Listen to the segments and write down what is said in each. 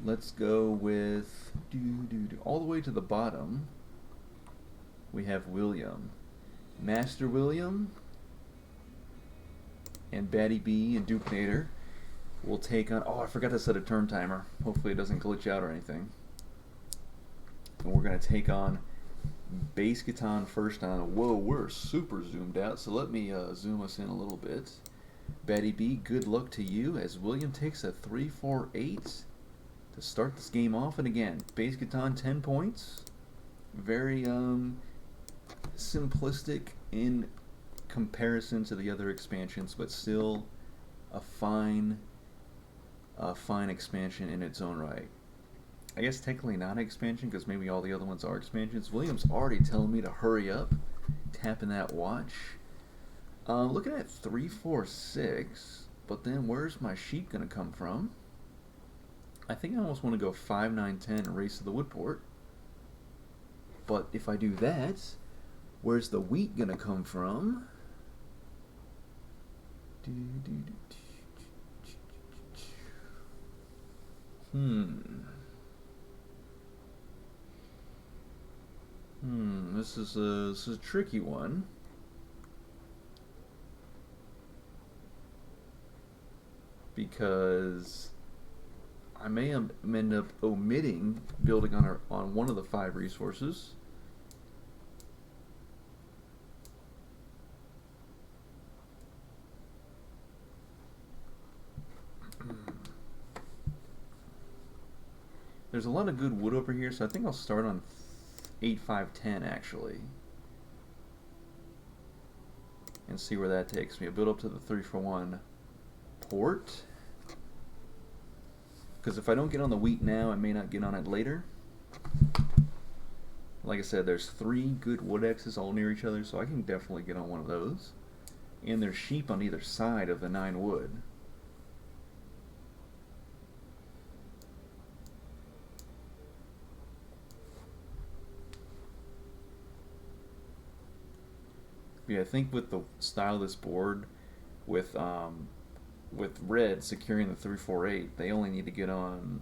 let's go with all the way to the bottom. We have William, Master William, and BaddyB and Dukenator will take on. Oh, I forgot to set a turn timer. Hopefully, it doesn't glitch out or anything. And we're gonna take on Base Catan first on. Whoa, we're super zoomed out. So let me zoom us in a little bit. BaddyB, good luck to you as William takes a 3-4-8 to start this game off. And again, Base Catan 10 points. Very simplistic in comparison to the other expansions, but still a fine expansion in its own right. I guess technically not an expansion because maybe all the other ones are expansions. William's already telling me to hurry up, tapping that watch. Looking at 3-4-6, but then where's my sheep gonna come from? I think I almost want to go 5-9-10 and race to the woodport. But if I do that, where's the wheat gonna come from? This is a tricky one. Because I may end up omitting building on one of the 5 resources. There's a lot of good wood over here, so I think I'll start on 8-5-10 actually. And see where that takes me. I'll build up to the 3-for-1 port. Because if I don't get on the wheat now, I may not get on it later. Like I said, there's 3 good wood X's all near each other, so I can definitely get on one of those. And there's sheep on either side of the 9 wood. Yeah, I think with the style of this board, with red securing the 3-4-8, they only need to get on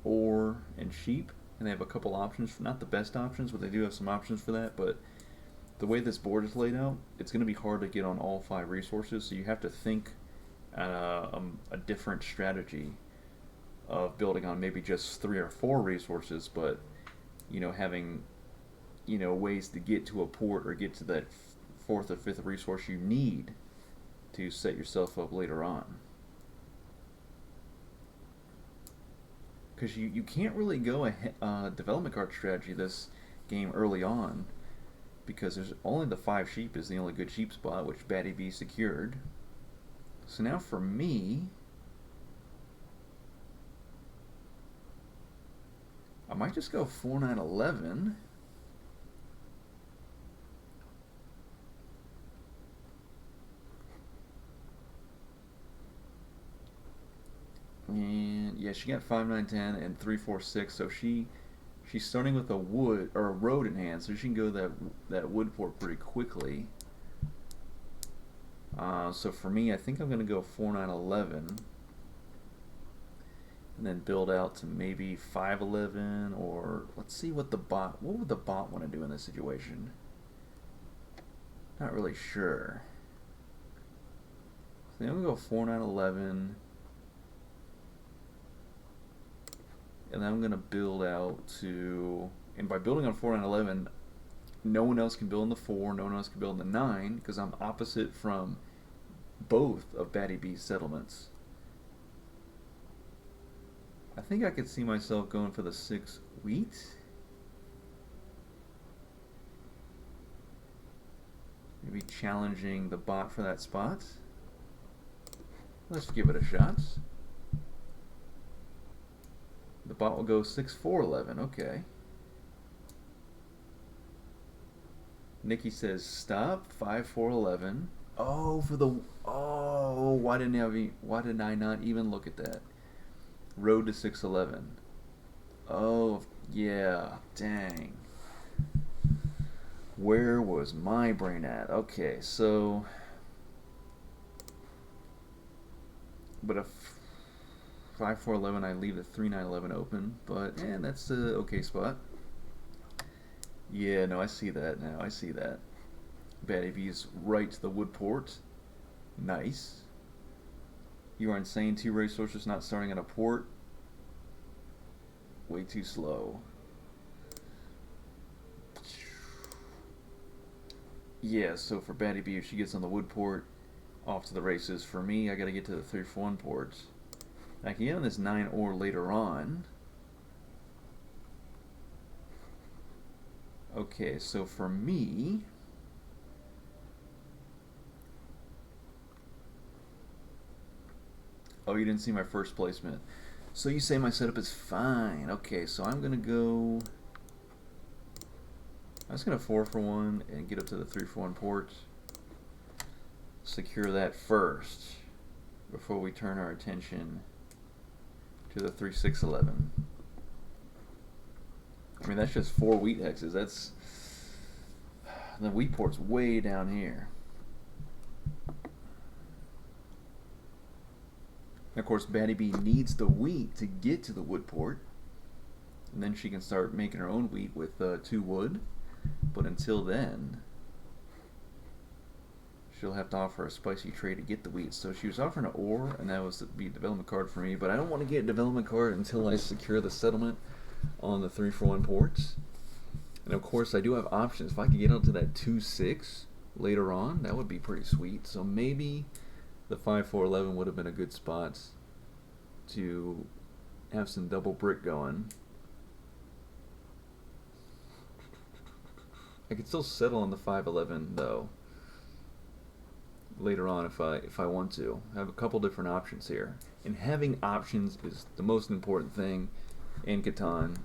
ore and sheep, and they have a couple options for, not the best options, but they do have some options for that. But the way this board is laid out, it's going to be hard to get on all 5 resources, so you have to think a different strategy of building on maybe just 3 or 4 resources, but having ways to get to a port or get to that 4th or 5th resource you need to set yourself up later on. Because you can't really go a development card strategy this game early on, because there's only the 5 sheep is the only good sheep spot, which BaddyB secured. So now for me, I might just go 4-9-11. And yeah, she got 5-9-10 and 3-4-6, so she's starting with a wood or a road in hand, so she can go that wood port pretty quickly. So for me, I think I'm gonna go 4-9-11, and then build out to maybe 5-11, or let's see what what would the bot want to do in this situation? Not really sure. So then we'll go 4-9-11. And then I'm going to build out to, and by building on 4-9-11, no one else can build in the 4, no one else can build in the 9, because I'm opposite from both of BaddyB's settlements. I think I could see myself going for the 6 wheat. Maybe challenging the bot for that spot. Let's give it a shot. The bot will go 6-4-11, okay. Nikki says stop, 5-4-11. Oh, why did I not even look at that? Road to 6-11. Oh, yeah, dang. Where was my brain at? Okay, so, but if 5-4-11, I leave the 3-9-11 open, but that's a okay spot. Yeah, no, I see that now. I see that. BaddyB's right to the wood port. Nice. You are insane. 2 racehorses not starting on a port. Way too slow. Yeah, so for BaddyB, if she gets on the wood port, off to the races. For me, I gotta get to the 3-1 port. I can get on this 9 or later on. Okay, so for me, oh, you didn't see my first placement. So you say my setup is fine. Okay, so I'm gonna go. I'm just gonna 4-for-1 and get up to the 3-for-1 port. Secure that first before we turn our attention to the 3-6-11. I mean, that's just 4 wheat hexes. That's the wheat port's way down here. And of course, BaddyB needs the wheat to get to the wood port, and then she can start making her own wheat with 2 wood. But until then, she'll have to offer a spicy trade to get the wheat. So she was offering an ore, and that was to be a development card for me. But I don't want to get a development card until I secure the settlement on the 3-for-1 ports. And of course, I do have options. If I could get up to that 2-6 later on, that would be pretty sweet. So maybe the 5-4-11 would have been a good spot to have some double brick going. I could still settle on the 5-11 though later on if I want to. I have a couple different options here, and having options is the most important thing in Catan.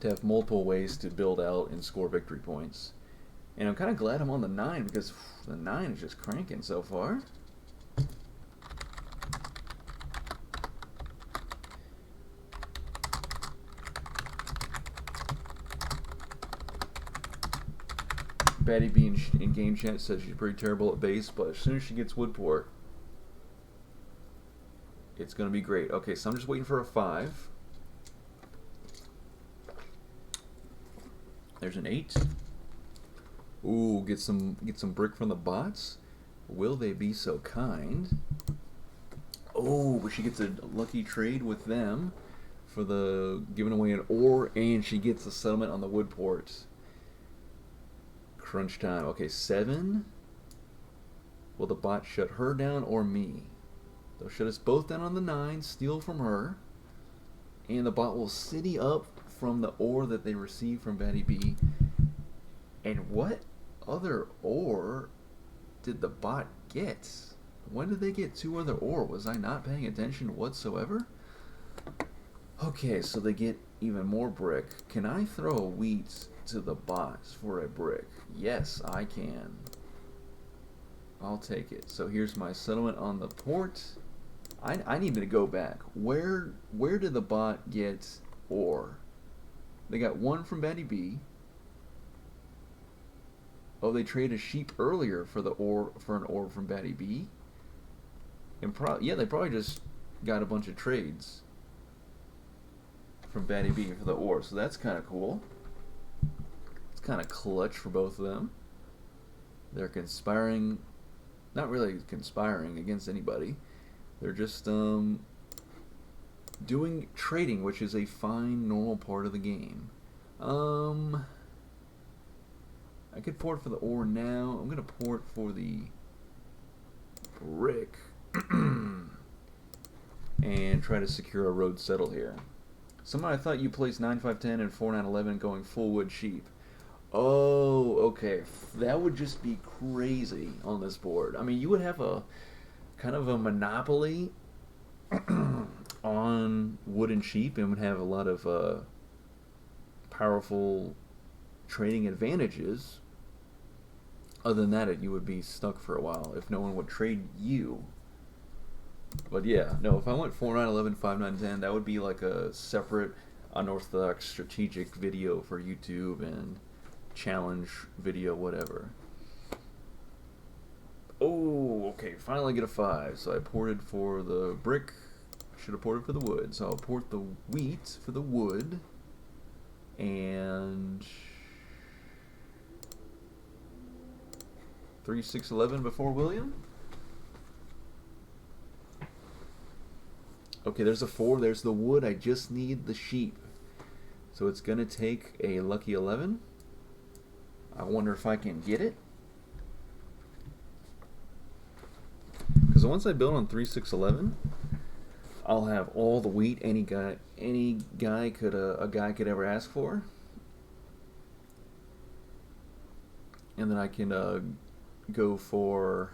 To have multiple ways to build out and score victory points. And I'm kind of glad I'm on the 9 because the 9 is just cranking so far. BaddyB in game chat says she's pretty terrible at base, but as soon as she gets woodport, it's going to be great. Okay, so I'm just waiting for a 5. There's an 8. Ooh, get some brick from the bots. Will they be so kind? Oh, but she gets a lucky trade with them for the giving away an ore, and she gets a settlement on the wood ports. Crunch time. Okay, 7. Will the bot shut her down or me? They'll shut us both down on the 9, steal from her, and the bot will city up from the ore that they receive from BaddyB. And what other ore did the bot get? When did they get 2 other ore? Was I not paying attention whatsoever? Okay, so they get even more brick. Can I throw a wheat to the bots for a brick? Yes, I can. I'll take it. So here's my settlement on the port. I need to go back. Where did the bot get ore? They got 1 from BaddyB. Oh, they traded a sheep earlier for the ore for an ore from BaddyB. And yeah, they probably just got a bunch of trades from BaddyB for the ore. So that's kind of cool. It's kind of clutch for both of them. They're conspiring, not really conspiring against anybody. They're just doing trading, which is a fine, normal part of the game. I could port for the ore now. I'm gonna port for the brick and try to secure a road settle here. Somehow I thought you placed 9-5-10 and 4-9-11 going full wood sheep. Oh, okay. That would just be crazy on this board. I mean, you would have a kind of a monopoly on wood and sheep, and would have a lot of powerful trading advantages. Other than that, you would be stuck for a while if no one would trade you. But yeah, no, if I went 4-9-11, 5-9-10, that would be like a separate unorthodox strategic video for YouTube and challenge video, whatever. Oh, okay, finally get a 5. So I ported for the brick Should have ported for the wood. So I'll port the wheat for the wood. And 3-6-11 before William. Okay, there's a 4. There's the wood. I just need the sheep. So it's going to take a lucky 11. I wonder if I can get it. Because once I build on 3-6-11, I'll have all the wheat a guy could ever ask for. And then I can go for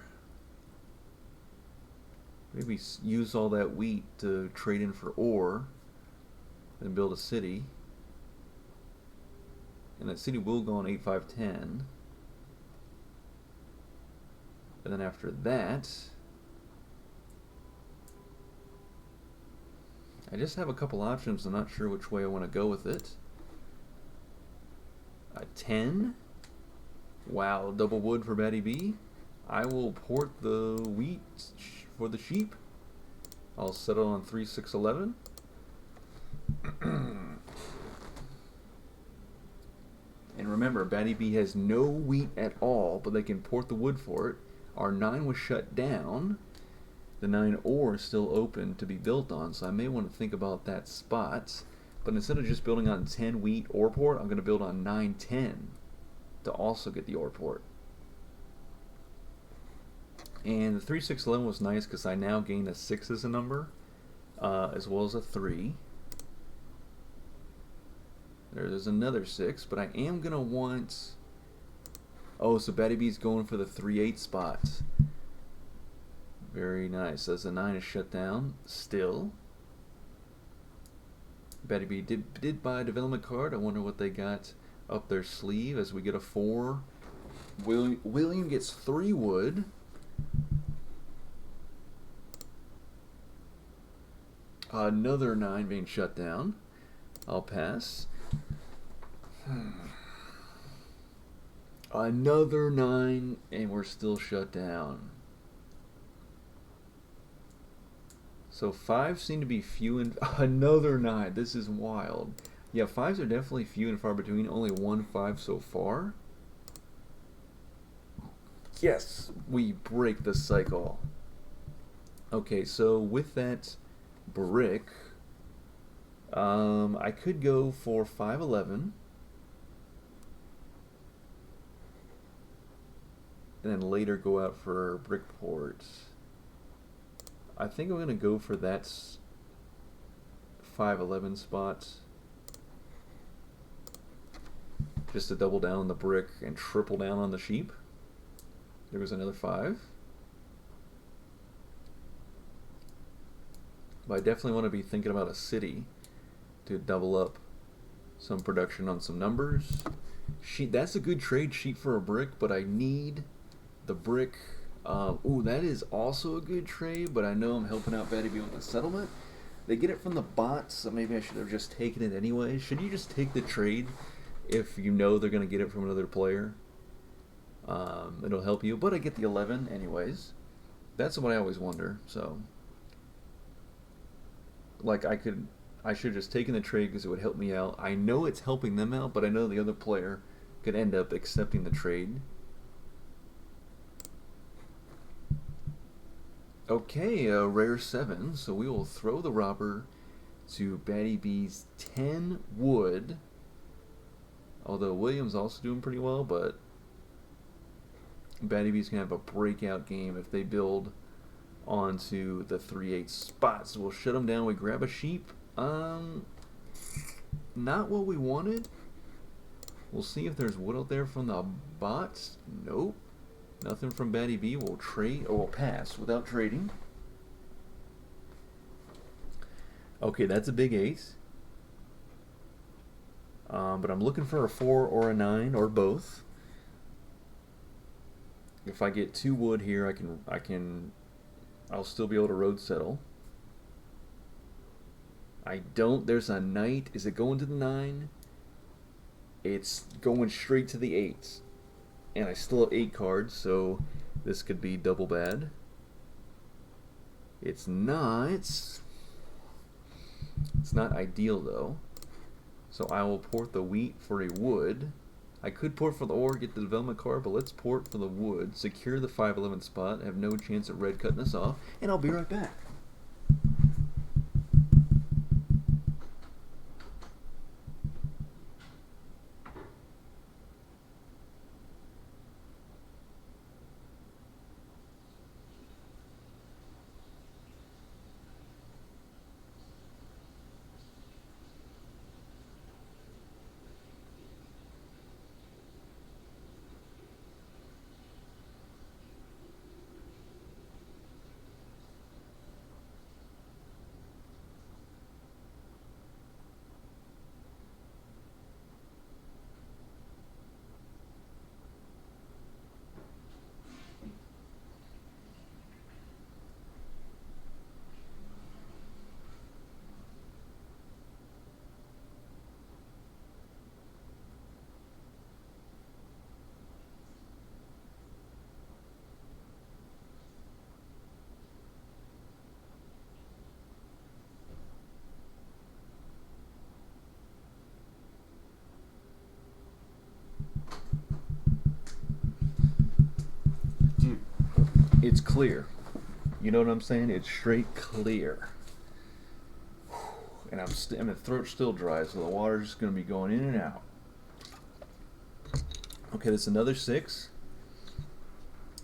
maybe use all that wheat to trade in for ore and build a city. And that city will go on 8-5-10. And then after that, I just have a couple options. I'm not sure which way I want to go with it. 10. Wow, double wood for BaddyB. I will port the wheat for the sheep. I'll settle on 3-6-11. And remember, BaddyB has no wheat at all, but they can port the wood for it. Our 9 was shut down. The 9 ore is still open to be built on, so I may want to think about that spot. But instead of just building on 10 wheat ore port, I'm going to build on 9-10 to also get the ore port. And the 3-6-11 was nice because I now gained a 6 as a number, as well as a 3. There's another 6, but I am going to want... Oh, so BaddyB's going for the 3-8 spot. Very nice. As the 9 is shut down, still. BaddyB did buy a development card. I wonder what they got up their sleeve as we get a 4. William gets 3 wood. Another 9 being shut down. I'll pass. Another 9, and we're still shut down. So 5 seem to be few and... Another 9. This is wild. Yeah, 5s are definitely few and far between. Only 1 5 so far. Yes, we break the cycle. Okay, so with that brick, I could go for 5-11. And then later go out for brickport. I think I'm going to go for that 5-11 spot. Just to double down on the brick and triple down on the sheep. There was another 5. But I definitely want to be thinking about a city to double up some production on some numbers. That's a good trade, sheep for a brick, but I need the brick. Ooh, that is also a good trade, but I know I'm helping out BaddyB with the settlement. They get it from the bots, so maybe I should have just taken it anyway. Should you just take the trade if you know they're going to get it from another player? It'll help you, but I get the 11 anyways. That's what I always wonder. So, like, I should have just taken the trade because it would help me out. I know it's helping them out, but I know the other player could end up accepting the trade. Okay, a rare 7, so we will throw the robber to BaddyB's 10 wood. Although William's also doing pretty well, but BaddyB's going to have a breakout game if they build onto the 3-8 spot. So we'll shut them down. We grab a sheep. Not what we wanted. We'll see if there's wood out there from the bots. Nope. Nothing from BaddyB. We'll trade, or we'll pass without trading. Okay, that's a big 8. But I'm looking for a 4 or a 9 or both. If I get 2 wood here, I'll still be able to road settle. I don't. There's a knight. Is it going to the 9? It's going straight to the 8. And I still have 8 cards, so this could be double bad. It's not. It's not ideal though. So I will port the wheat for a wood. I could port for the ore, get the development card, but let's port for the wood, secure the 511 spot, have no chance of red cutting us off, and I'll be right back. Dude, it's clear. You know what I'm saying? It's straight clear. And my throat's still dry, so the water's just going to be going in and out. Okay, that's another 6.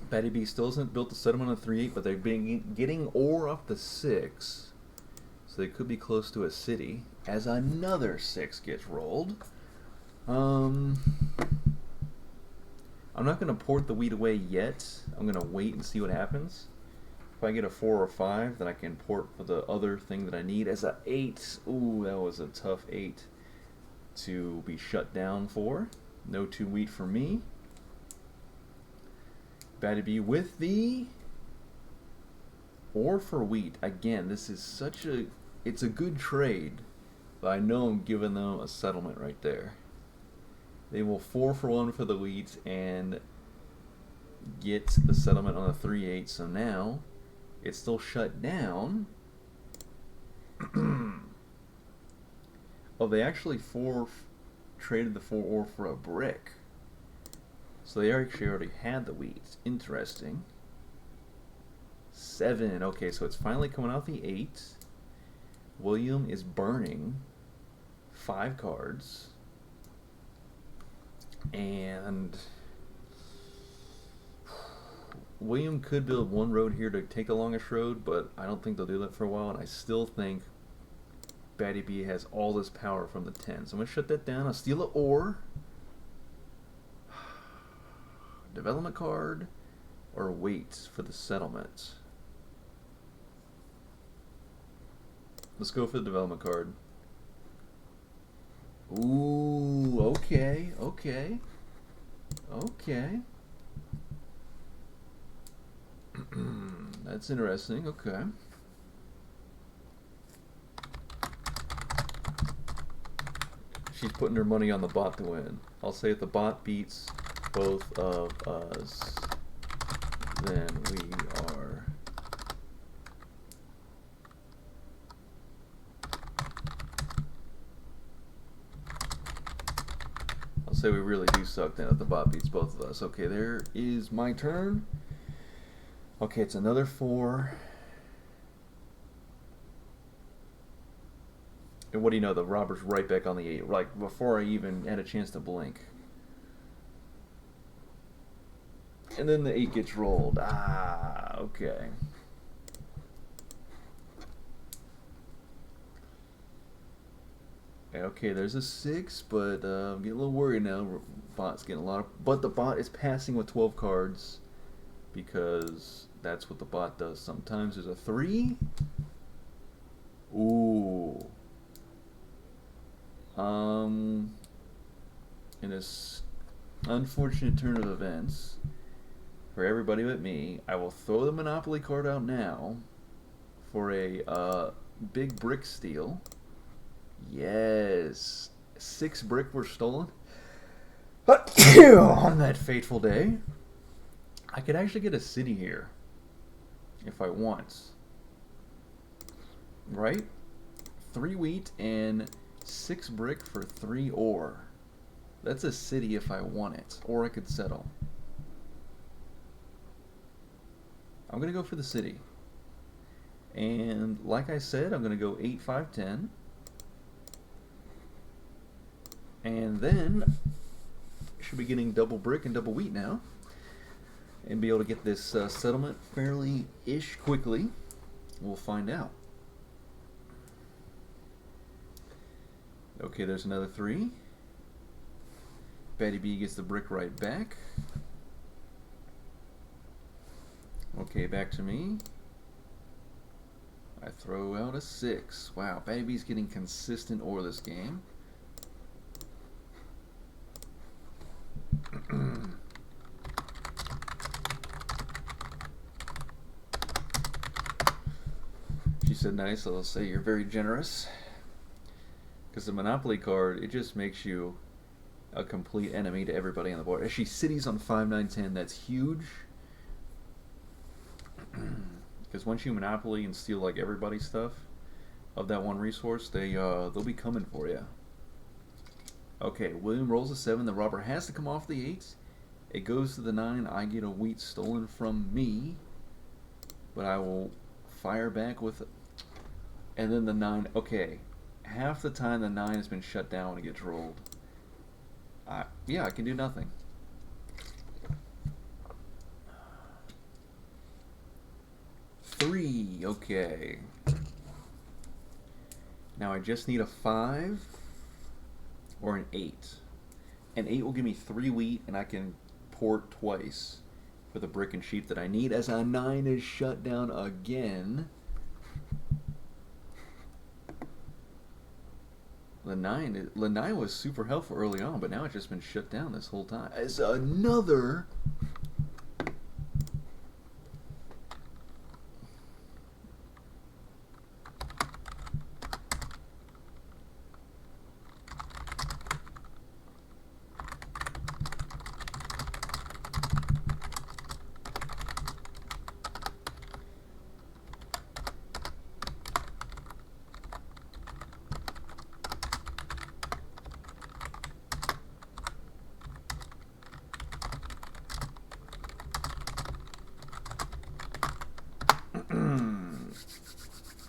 BaddyB still hasn't built the settlement on 3-8, but they're getting ore off the 6. So they could be close to a city. As another 6 gets rolled. I'm not going to port the wheat away yet. I'm going to wait and see what happens. If I get a 4 or 5, then I can port for the other thing that I need. As a 8, ooh, that was a tough 8 to be shut down for. No 2 wheat for me. BaddyB with the ore for wheat. Again, this is such a... It's a good trade, but I know I'm giving them a settlement right there. They will 4 for 1 for the wheat and get the settlement on the 3-8. So now it's still shut down. Oh, they actually traded the 4 ore for a brick. So they actually already had the wheat. Interesting. 7. Okay, so it's finally coming out the 8. William is burning 5 cards. And William could build one road here to take the longest road, but I don't think they'll do that for a while, and I still think BaddyB has all this power from the 10. So I'm going to shut that down. I'll steal an ore. Development card, or wait for the settlement. Let's go for the development card. Ooh, okay, okay, okay. That's interesting, okay. She's putting her money on the bot to win. I'll say if the bot beats both of us, then we are... I'll say we really do suck then if the bot beats both of us. Okay, there is my turn. Okay, it's another 4. And what do you know? The robber's right back on the 8. Like, before I even had a chance to blink. And then the 8 gets rolled. Ah, okay. Okay, there's a 6, but I'm getting a little worried now. Bot's getting a lot of... But the bot is passing with 12 cards because that's what the bot does. Sometimes there's a 3. Ooh. In this unfortunate turn of events, for everybody but me, I will throw the Monopoly card out now for a big brick steal. Yes. 6 brick were stolen on that fateful day. I could actually get a city here if I want. Right? 3 wheat and 6 brick for 3 ore. That's a city if I want it, or I could settle. I'm gonna go for the city. And like I said, I'm gonna go 8, 5, 10. And then should be getting double brick and double wheat now, and be able to get this settlement fairly-ish quickly. We'll find out. Okay, there's another 3. BaddyB gets the brick right back. Okay, back to me. I throw out a 6. Wow, BaddyB's getting consistent ore this game. She said nice, I'll say you're very generous. Because the Monopoly card, it just makes you a complete enemy to everybody on the board. Actually, cities on 5, 9, 10, that's huge. Because once you Monopoly and steal like everybody's stuff of that one resource, they'll be coming for you. Okay, William rolls a 7. The robber has to come off the 8. It goes to the 9. I get a wheat stolen from me, but I will fire back with it. And then the 9. Okay, half the time the 9 has been shut down when it gets rolled. Yeah, I can do nothing. Three, okay. Now I just need a 5 or an 8. An 8 will give me 3 wheat, and I can port twice for the brick and sheep that I need, as a 9 is shut down again. The 9 was super helpful early on, but now it's just been shut down this whole time. As another...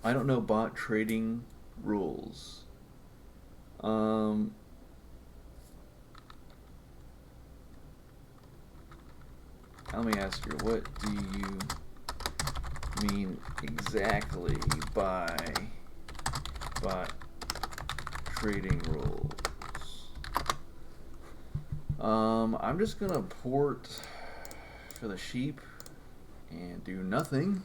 I don't know bot trading rules. Let me ask you, what do you mean exactly by bot trading rules? I'm just gonna port for the sheep and do nothing.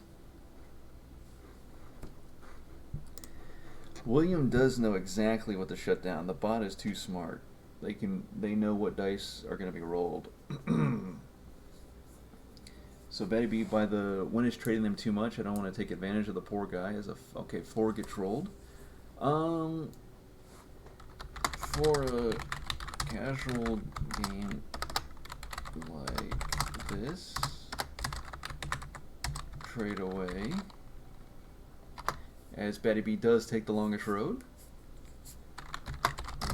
William does know exactly what to shut down. The bot is too smart. They know what dice are going to be rolled. So BaddyB, when it's trading them too much, I don't want to take advantage of the poor guy. Okay, 4 gets rolled. For a casual game like this, trade away. As BaddyB does take the longest road,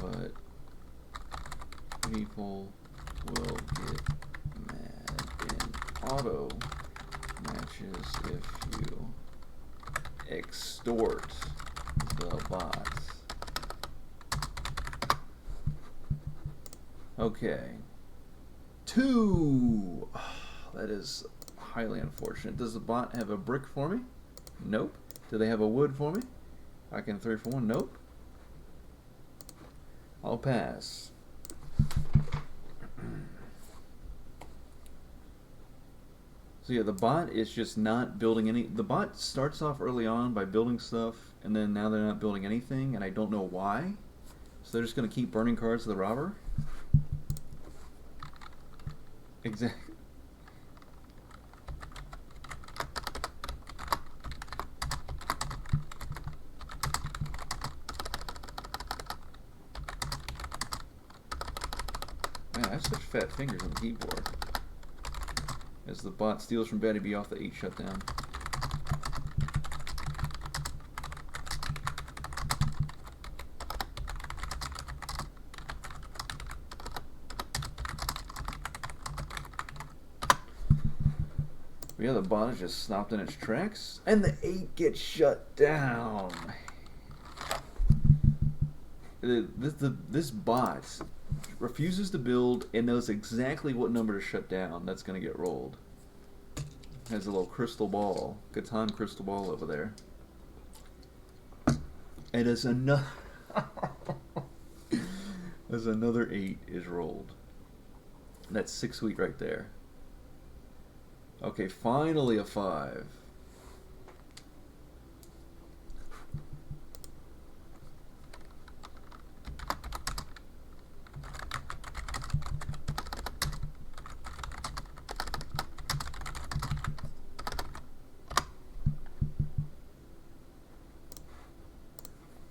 but people will get mad in auto matches if you extort the bot. Okay. 2! Oh, that is highly unfortunate. Does the bot have a brick for me? Nope. Do they have a wood for me? I can 3 for 1. Nope. I'll pass. So yeah, the bot is just not building any... The bot starts off early on by building stuff, and then now they're not building anything, and I don't know why. So they're just going to keep burning cards to the robber? Exactly. Man, I have such fat fingers on the keyboard. As the bot steals from BaddyB off the 8 shutdown. Yeah, the bot is just stopped in its tracks, and the 8 gets shut down. This bot refuses to build and knows exactly what number to shut down. That's going to get rolled. Has a little crystal ball, Catan crystal ball over there. And as another, as another 8 is rolled. That's 6 wheat right there. Okay, finally a 5.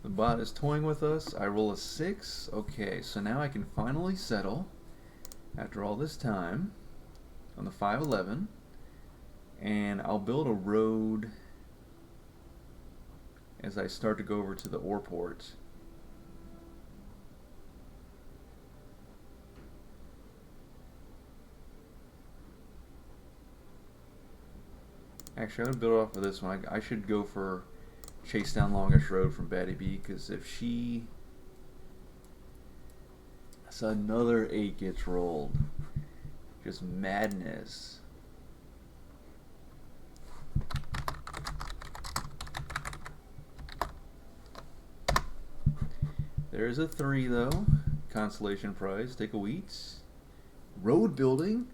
The bot is toying with us. I roll a 6. Okay, so now I can finally settle after all this time on the 511. And I'll build a road as I start to go over to the ore port. Actually, I'm going to build off of this one. I should go for chase down longest road from BaddyB, because if she... So another 8 gets rolled. Just madness. There's a 3 though. Consolation prize. Take a wheat. Road building?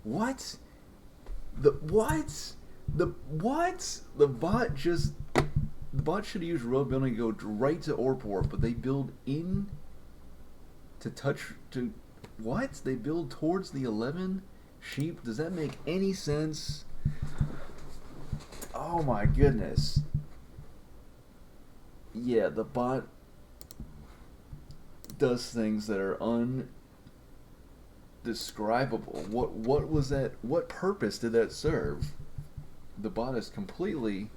What? The what? The what? The bot just... The bot should have used road building to go right to Oreport, but they build in to touch to what? They build towards the 11 sheep? Does that make any sense? Oh my goodness. Yeah, the bot does things that are undescribable. What was that? What purpose did that serve? The bot is completely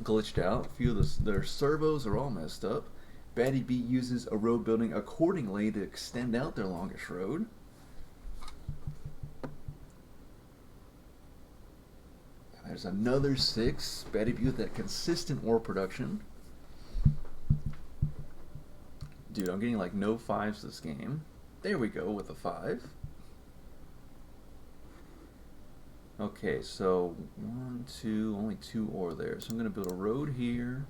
glitched out. A few of their servos are all messed up. BaddyB uses a road building accordingly to extend out their longest road. There's another 6. BaddyB with that consistent ore production. Dude, I'm getting like no 5s this game. There we go with a 5. Okay, so 1, 2, only 2 ore there. So I'm going to build a road here.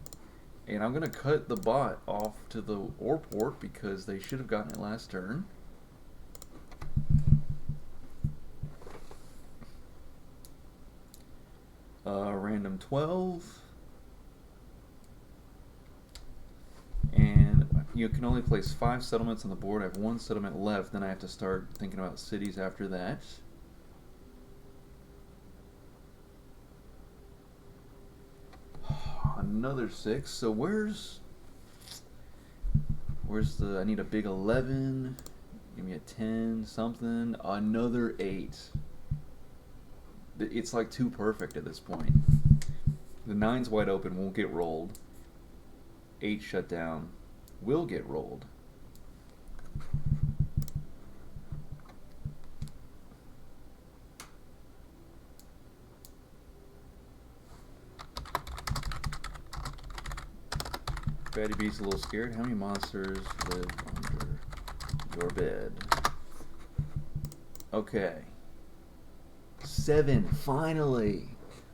And I'm going to cut the bot off to the ore port because they should have gotten it last turn. Random 12. And you can only place 5 settlements on the board. I have 1 settlement left. Then I have to start thinking about cities after that. Another 6. So where's the... I need a big 11. Give me a 10 something. Another 8. It's like too perfect at this point. The 9's wide open, won't get rolled. 8 shut down, will get rolled. BaddyB's a little scared. How many monsters live under your bed? Okay. 7, finally.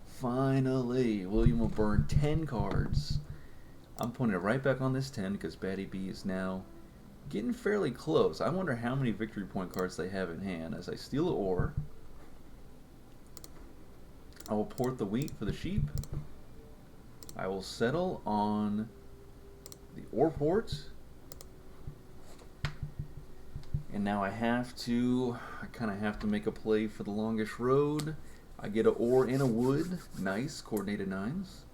Finally. William will burn 10 cards. I'm putting it right back on this 10 because BaddyB is now getting fairly close. I wonder how many victory point cards they have in hand. As I steal the ore, I will port the wheat for the sheep. I will settle on the ore port. And now I kind of have to make a play for the longest road. I get an ore and a wood. Nice, coordinated 9s.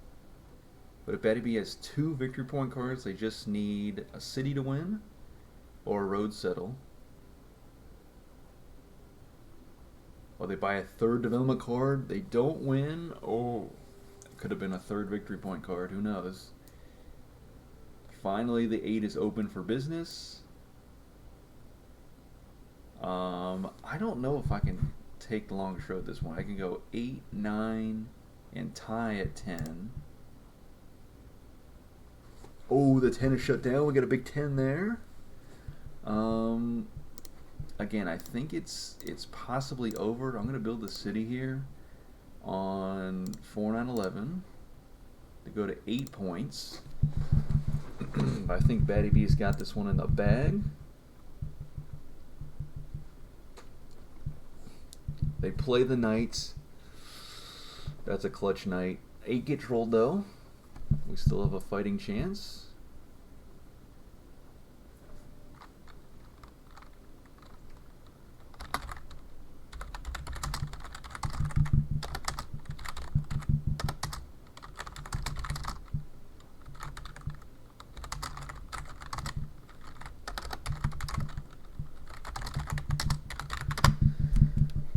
But if BaddyB has 2 victory point cards, they just need a city to win or a road settle. Or they buy a 3rd development card, they don't win. Oh, it could have been a 3rd victory point card, who knows. Finally, the 8 is open for business. I don't know if I can... take the longest road this one. I can go 8, 9, and tie at 10. Oh, the 10 is shut down. We got a big 10 there. Again, I think it's possibly over. I'm going to build the city here on 4, 9, 11 to go to 8 points. I think BaddyB's got this one in the bag. They play the knights. That's a clutch knight. 8 gets rolled though. We still have a fighting chance.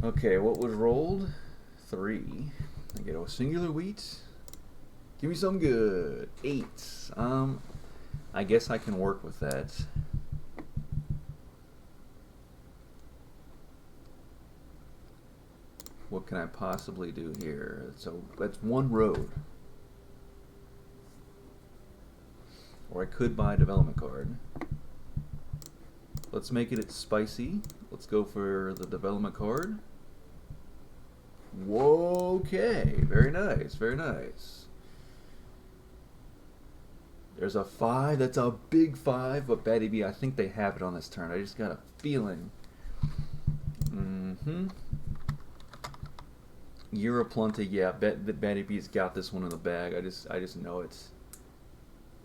Okay, what was rolled? 3. I get a singular wheat. Give me some good. 8. I guess I can work with that. What can I possibly do here? So that's 1 road. Or I could buy a development card. Let's make it spicy. Let's go for the development card. Whoa, okay, very nice, very nice. There's a 5, that's a big 5, but BaddyB, I think they have it on this turn. I just got a feeling. Europlunta, yeah, BaddyB's got this one in the bag. I just know it.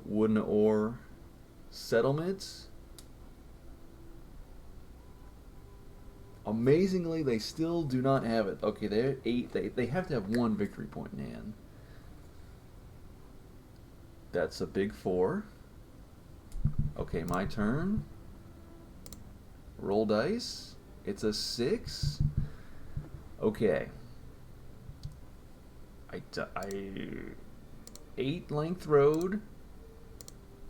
Wooden ore. Settlements. Amazingly, they still do not have it. Okay, they're at 8. They have to have 1 victory point in hand. That's a big 4. Okay, my turn. Roll dice. It's a 6. Okay. 8 length road.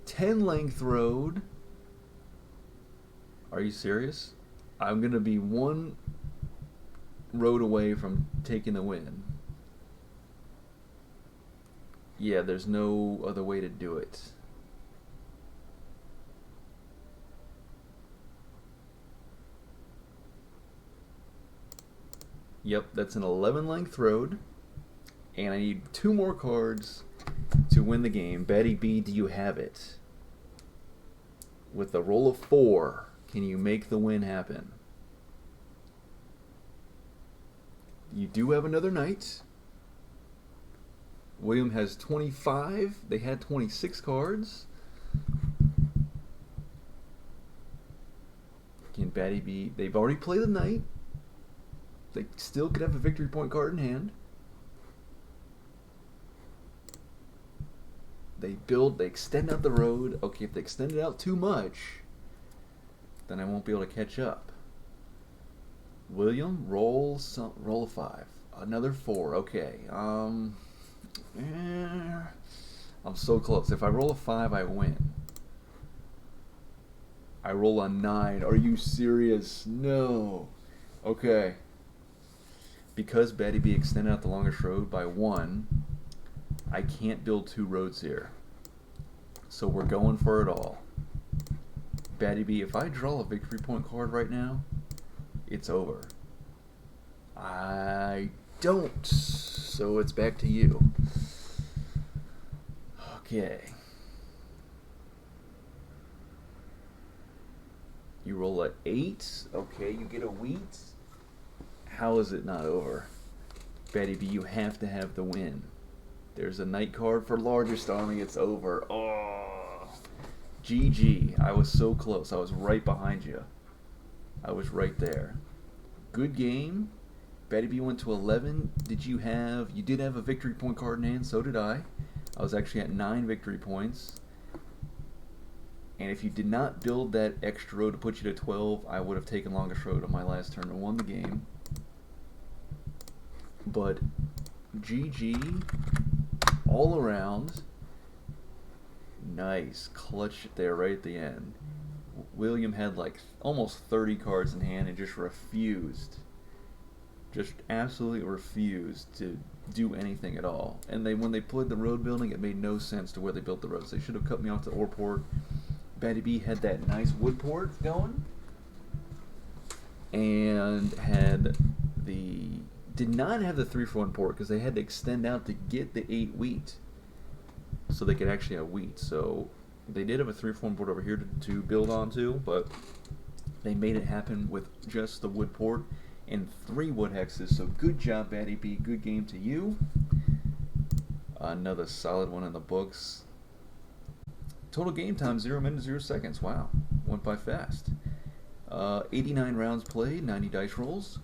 10 length road. Are you serious? I'm going to be 1 road away from taking the win. Yeah, there's no other way to do it. Yep, that's an 11 length road. And I need 2 more cards to win the game. BaddyB, do you have it? With a roll of 4, can you make the win happen? You do have another knight. William has 25. They had 26 cards. Can BaddyB? They've already played the knight. They still could have a victory point card in hand. They extend out the road. Okay, if they extend it out too much, then I won't be able to catch up. William, roll a 5. Another 4. Okay. I'm so close. If I roll a 5, I win. I roll a 9. Are you serious? No. Okay. Because BaddyB extended out the longest road by 1, I can't build 2 roads here. So we're going for it all. BaddyB, if I draw a victory point card right now, it's over. I don't. So it's back to you. Okay. You roll a 8. Okay, you get a wheat. How is it not over? BaddyB, you have to have the win. There's a knight card for largest army. It's over. Oh, GG. I was so close. I was right behind you. I was right there. Good game. BaddyB went to 11. You did have a victory point card in hand. So did I. I was actually at 9 victory points. And if you did not build that extra road to put you to 12, I would have taken longest road on my last turn and won the game. But GG all around. Nice. Clutch it there right at the end. William had like almost 30 cards in hand and just refused just absolutely refused to do anything at all. And when they played the road building, it made no sense to where they built the roads. They should have cut me off the ore port. BaddyB had that nice wood port going, and did not have the 3-for-1 port because they had to extend out to get the 8 wheat, so they could actually have wheat. So they did have a 3-for-1 port over here to build onto, but they made it happen with just the wood port and 3 wood hexes. So good job, BaddyB. Good game to you. Another solid one in the books. Total game time 0 minutes 0 seconds. Wow, went by fast. 89 rounds played, 90 dice rolls.